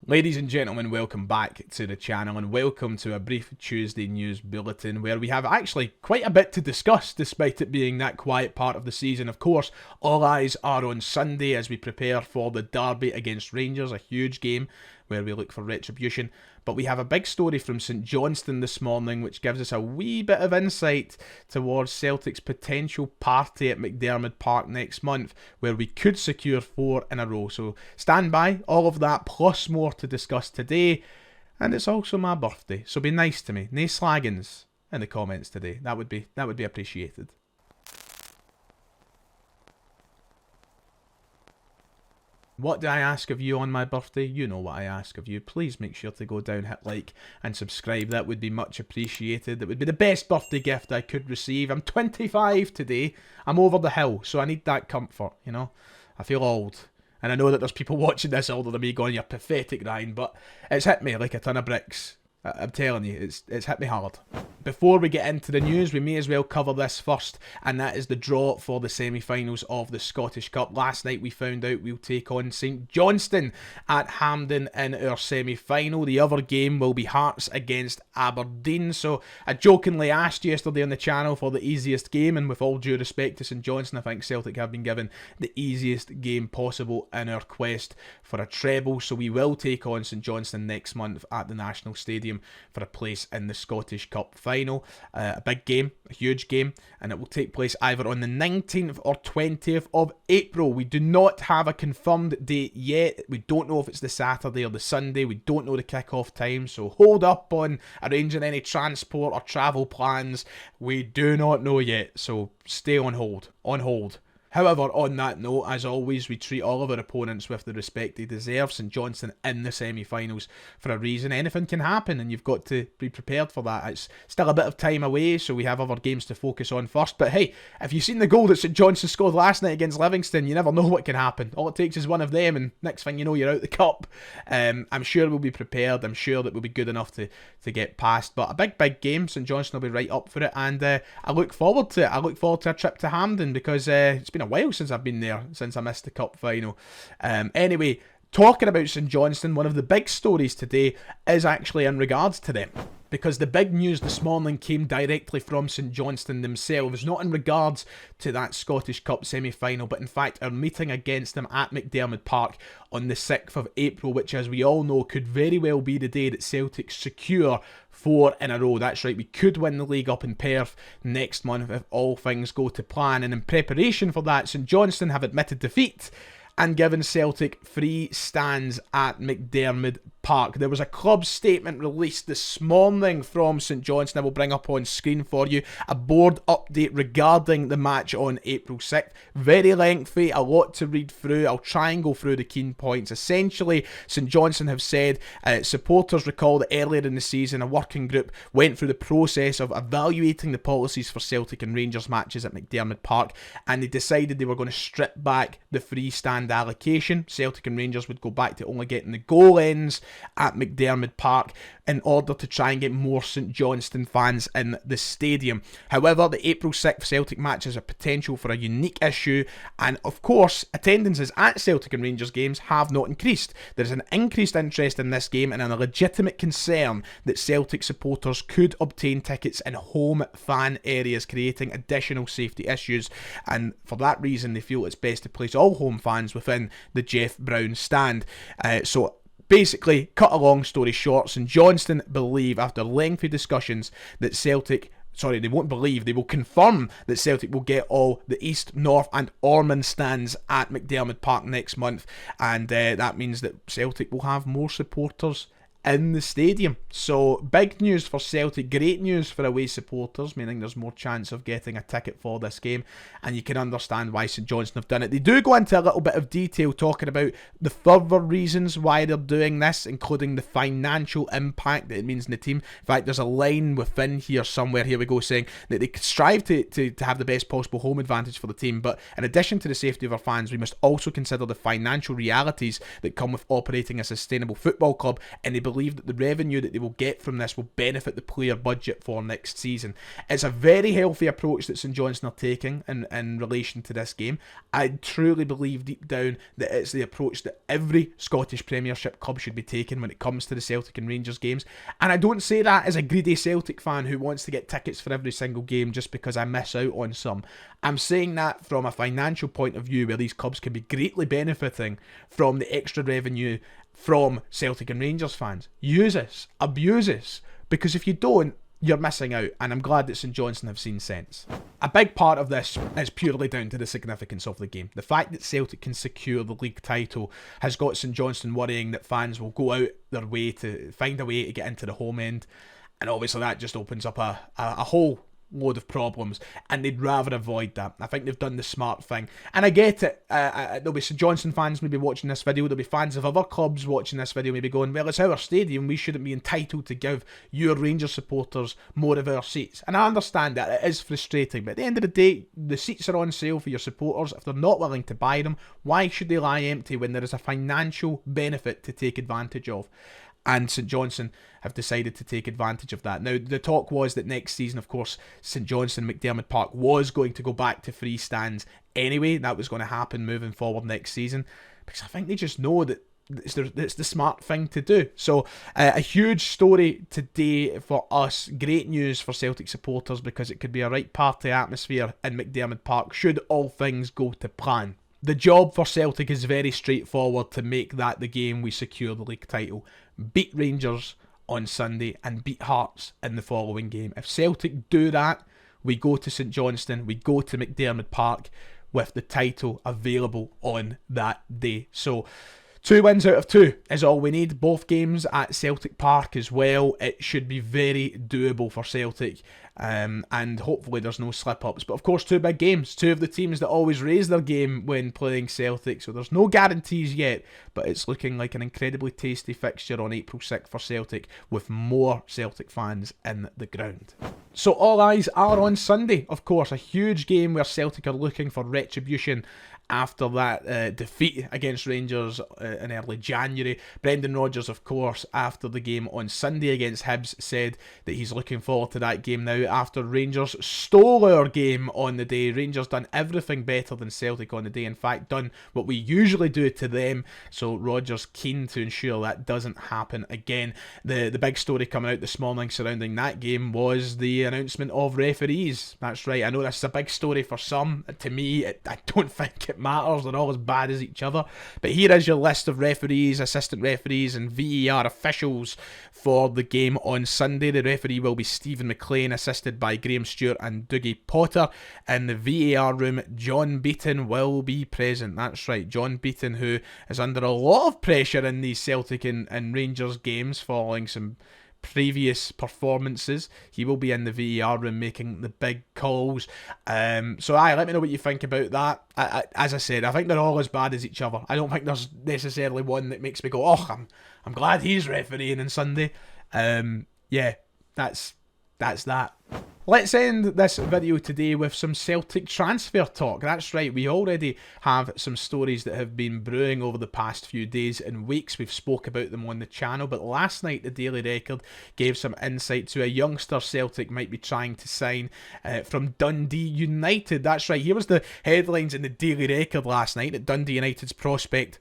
Ladies and gentlemen, welcome back to the channel and welcome to a brief Tuesday news bulletin where we have actually quite a bit to discuss despite it being that quiet part of the season. Of course, all eyes are on Sunday as we prepare for the derby against Rangers, a huge game where we look for retribution. But we have a big story from St Johnston this morning which gives us a wee bit of insight towards Celtic's potential party at McDiarmid Park next month where we could secure 4 in a row. So stand by, all of that plus more to discuss today. And it's also my birthday, so be nice to me. Nae slaggins in the comments today. That would be appreciated. What do I ask of you on my birthday? You know what I ask of you. Please make sure to go down, hit like and subscribe. That would be much appreciated. That would be the best birthday gift I could receive. I'm 25 today. I'm over the hill, so I need that comfort, you know. I feel old. And I know that there's people watching this older than me going, you're pathetic, Ryan, but it's hit me like a ton of bricks. I'm telling you, it's hit me hard. Before we get into the news, we may as well cover this first, and that is the draw for the semi-finals of the Scottish Cup. Last night we found out we'll take on St Johnston at Hampden in our semi-final. The other game will be Hearts against Aberdeen. So I jokingly asked yesterday on the channel for the easiest game, and with all due respect to St Johnston, I think Celtic have been given the easiest game possible in our quest for a treble. So we will take on St Johnston next month at the National Stadium for a place in the Scottish Cup final. A big game, a huge game, and it will take place either on the 19th or 20th of April. We do not have a confirmed date yet. We don't know if it's the Saturday or the Sunday. We don't know the kick-off time, so hold up on arranging any transport or travel plans. We do not know yet, so stay on hold. On hold. However, on that note, as always, we treat all of our opponents with the respect they deserve. St Johnston in the semi-finals for a reason. Anything can happen and you've got to be prepared for that. It's still a bit of time away, so we have other games to focus on first. But hey, if you've seen the goal that St Johnston scored last night against Livingston, you never know what can happen. All it takes is one of them and next thing you know, you're out the cup. I'm sure we'll be prepared. I'm sure that we'll be good enough to get past. But a big game. St Johnston will be right up for it, and I look forward to it. I look forward to a trip to Hampden because it's been a while since I've been there, since I missed the cup final. Anyway, talking about St Johnston, one of the big stories today is actually in regards to them, because the big news this morning came directly from St Johnston themselves, not in regards to that Scottish Cup semi-final, but in fact our meeting against them at McDiarmid Park on the 6th of April, which as we all know could very well be the day that Celtic secure 4 in a row. That's right, we could win the league up in Perth next month if all things go to plan, and in preparation for that, St Johnston have admitted defeat and given Celtic free stands at McDiarmid Park. There was a club statement released this morning from St Johnston I will bring up on screen for you. A board update regarding the match on April 6th. Very lengthy, a lot to read through. I'll try and go through the key points. Essentially, St Johnston have said supporters recall that earlier in the season a working group went through the process of evaluating the policies for Celtic and Rangers matches at McDiarmid Park, and they decided they were going to strip back the free stand allocation. Celtic and Rangers would go back to only getting the goal ends at McDiarmid Park in order to try and get more St Johnston fans in the stadium. However, the April 6th Celtic match has a potential for a unique issue, and of course attendances at Celtic and Rangers games have not increased. There's an increased interest in this game and a legitimate concern that Celtic supporters could obtain tickets in home fan areas, creating additional safety issues, and for that reason they feel it's best to place all home fans within the Jeff Brown stand. So basically, cut a long story short, St Johnston believe after lengthy discussions that they won't believe, they will confirm that Celtic will get all the East, North and Ormond stands at McDiarmid Park next month, and that means that Celtic will have more supporters in the stadium. So big news for Celtic, great news for away supporters, meaning there's more chance of getting a ticket for this game, and you can understand why St Johnston have done it. They do go into a little bit of detail talking about the further reasons why they're doing this, including the financial impact that it means in the team. In fact, there's a line within here somewhere, here we go, saying that they strive to have the best possible home advantage for the team, but in addition to the safety of our fans, we must also consider the financial realities that come with operating a sustainable football club, and they believe that the revenue that they will get from this will benefit the player budget for next season. It's a very healthy approach that St Johnstone are taking in relation to this game. I truly believe deep down that it's the approach that every Scottish Premiership club should be taking when it comes to the Celtic and Rangers games. And I don't say that as a greedy Celtic fan who wants to get tickets for every single game just because I miss out on some. I'm saying that from a financial point of view where these clubs can be greatly benefiting from the extra revenue from Celtic and Rangers fans. Use this, abuse this, because if you don't, you're missing out, and I'm glad that St Johnstone have seen sense. A big part of this is purely down to the significance of the game. The fact that Celtic can secure the league title has got St Johnstone worrying that fans will go out their way to find a way to get into the home end, and obviously that just opens up a whole load of problems, and they'd rather avoid that. I think they've done the smart thing, and I get it. There'll be St Johnstone fans maybe watching this video, there'll be fans of other clubs watching this video maybe going, well, it's our stadium, we shouldn't be entitled to give your Rangers supporters more of our seats. And I understand that, it is frustrating, but at the end of the day, the seats are on sale for your supporters. If they're not willing to buy them, why should they lie empty when there is a financial benefit to take advantage of? And St Johnstone have decided to take advantage of that. Now, the talk was that next season, of course, St Johnstone McDiarmid Park was going to go back to free stands anyway. That was going to happen moving forward next season, because I think they just know that it's the smart thing to do. So, a huge story today for us. Great news for Celtic supporters, because it could be a right party atmosphere in McDiarmid Park should all things go to plan. The job for Celtic is very straightforward to make that the game we secure the league title. Beat Rangers on Sunday and beat Hearts in the following game. If Celtic do that, we go to St Johnstone, we go to McDiarmid Park with the title available on that day. So 2 wins out of 2 is all we need. Both games at Celtic Park as well. It should be very doable for Celtic. And hopefully there's no slip-ups. But of course, 2 big games. 2 of the teams that always raise their game when playing Celtic. So there's no guarantees yet. But it's looking like an incredibly tasty fixture on April 6th for Celtic, with more Celtic fans in the ground. So all eyes are on Sunday. Of course, a huge game where Celtic are looking for retribution after that defeat against Rangers in early January. Brendan Rodgers, of course, after the game on Sunday against Hibs, said that he's looking forward to that game now after Rangers stole our game on the day. Rangers done everything better than Celtic on the day. In fact, done what we usually do to them. So Rodgers keen to ensure that doesn't happen again. The big story coming out this morning surrounding that game was the announcement of referees. That's right, I know this is a big story for some. To me, I don't think it matters. They're all as bad as each other. But here is your list of referees, assistant referees and VAR officials for the game on Sunday. The referee will be Stephen McLean, assisted by Graham Stewart and Dougie Potter. In the VAR room, John Beaton will be present. That's right, John Beaton, who is under a lot of pressure in these Celtic and Rangers games following some previous performances. He will be in the VAR room making the big calls. So let me know what you think about that. As I said, I think they're all as bad as each other. I don't think there's necessarily one that makes me go, oh, I'm glad he's refereeing on Sunday. Yeah, that's that. Let's end this video today with some Celtic transfer talk. That's right, we already have some stories that have been brewing over the past few days and weeks. We've spoke about them on the channel, but last night the Daily Record gave some insight to a youngster Celtic might be trying to sign from Dundee United. That's right, here was the headlines in the Daily Record last night that Dundee United's prospect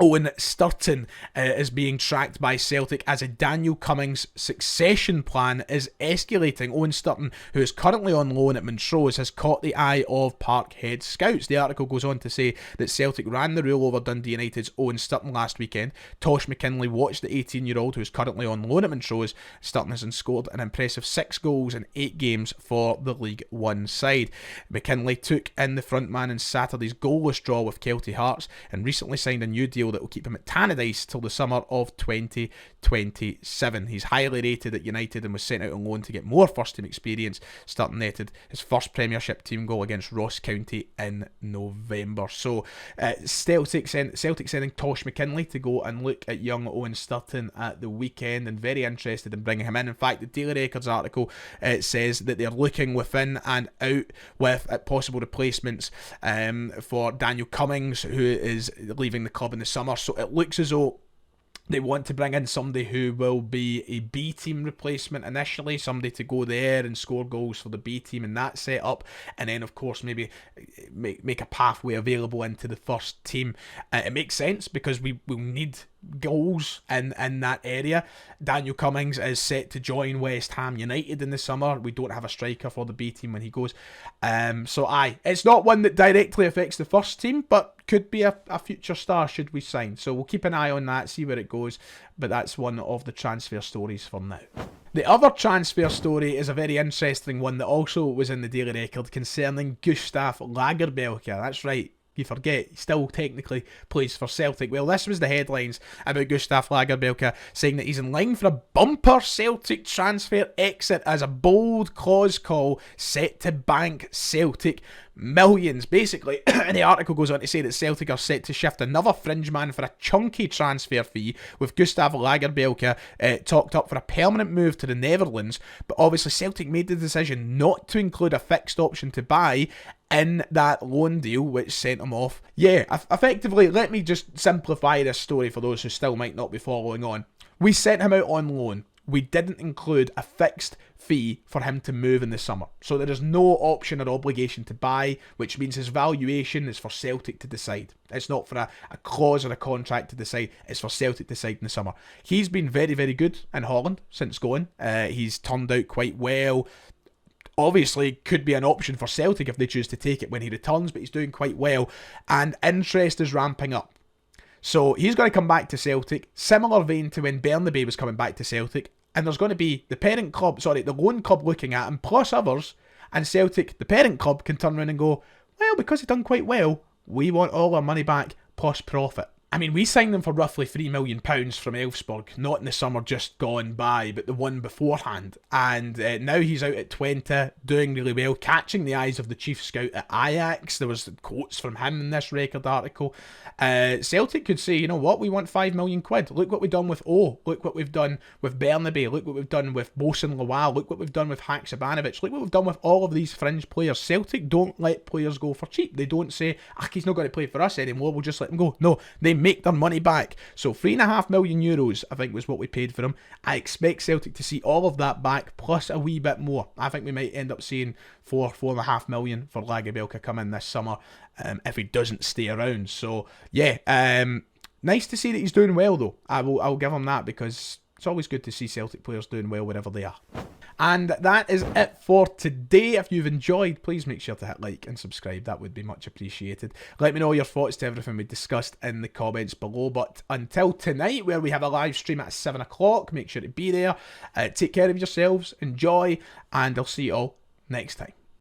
Owen Sturton is being tracked by Celtic as a Daniel Cummings succession plan is escalating. Owen Sturton, who is currently on loan at Montrose, has caught the eye of Parkhead scouts. The article goes on to say that Celtic ran the rule over Dundee United's Owen Sturton last weekend. Tosh McKinlay watched the 18-year-old, who is currently on loan at Montrose. Sturton has scored an impressive 6 goals in 8 games for the League One side. McKinlay took in the front man in Saturday's goalless draw with Kelty Hearts and recently signed a new deal that will keep him at Tannadice till the summer of 2027. He's highly rated at United and was sent out on loan to get more first team experience. Sturton netted his first Premiership team goal against Ross County in November. So Celtic sending Tosh McKinlay to go and look at young Owen Sturton at the weekend, and very interested in bringing him in. In fact, the Daily Records article says that they're looking within and out with possible replacements for Daniel Cummings, who is leaving the club in the summer. So it looks as though They want to bring in somebody who will be a B team replacement initially, somebody to go there and score goals for the B team in that setup, and then of course maybe make a pathway available into the first team. It makes sense because we will need goals in that area. Daniel Cummings is set to join West Ham United in the summer. We don't have a striker for the B team when he goes. So it's not one that directly affects the first team, but could be a future star should we sign. So we'll keep an eye on that, see where it goes. But that's one of the transfer stories for now. The other transfer story is a very interesting one that also was in the Daily Record concerning Gustaf Lagerbielke. That's right. You forget, he still technically plays for Celtic. Well, this was the headlines about Gustaf Lagerbielke, saying that he's in line for a bumper Celtic transfer exit as a bold clause call set to bank Celtic millions. Basically, and the article goes on to say that Celtic are set to shift another fringe man for a chunky transfer fee, with Gustaf Lagerbielke talked up for a permanent move to the Netherlands. But obviously Celtic made the decision not to include a fixed option to buy in that loan deal, which sent him off. Yeah, effectively, let me just simplify this story for those who still might not be following on. We sent him out on loan. We didn't include a fixed fee for him to move in the summer. So there is no option or obligation to buy, which means his valuation is for Celtic to decide. It's not for a clause or a contract to decide. It's for Celtic to decide in the summer. He's been very, very good in Holland since going. He's turned out quite well. Obviously, could be an option for Celtic if they choose to take it when he returns, but he's doing quite well. And interest is ramping up. So he's going to come back to Celtic, similar vein to when Bernabei was coming back to Celtic. And there's going to be the loan club looking at him, plus others. And Celtic, the parent club, can turn around and go, well, because he's done quite well, we want all our money back plus profit. I mean, we signed him for roughly £3 million from Elfsborg, not in the summer just gone by, but the one beforehand. And now he's out at Twente, doing really well, catching the eyes of the chief scout at Ajax. There was quotes from him in this Record article. Celtic could say, you know what, we want £5 million. Look what we've done with O. Look what we've done with Bernabei. Look what we've done with Bosan Lawal. Look what we've done with Haksabanovic. Look what we've done with all of these fringe players. Celtic don't let players go for cheap. They don't say, he's not going to play for us anymore, we'll just let him go. No, they make their money back. So €3.5 million, I think, was what we paid for him. I expect Celtic to see all of that back, plus a wee bit more. I think we might end up seeing £4.5 million for Lagerbielke come in this summer, if he doesn't stay around. So yeah, nice to see that he's doing well though. I'll give him that, because it's always good to see Celtic players doing well wherever they are. And that is it for today. If you've enjoyed, please make sure to hit like and subscribe. That would be much appreciated. Let me know your thoughts to everything we discussed in the comments below. But until tonight, where we have a live stream at 7 o'clock, make sure to be there. Take care of yourselves, enjoy, and I'll see you all next time.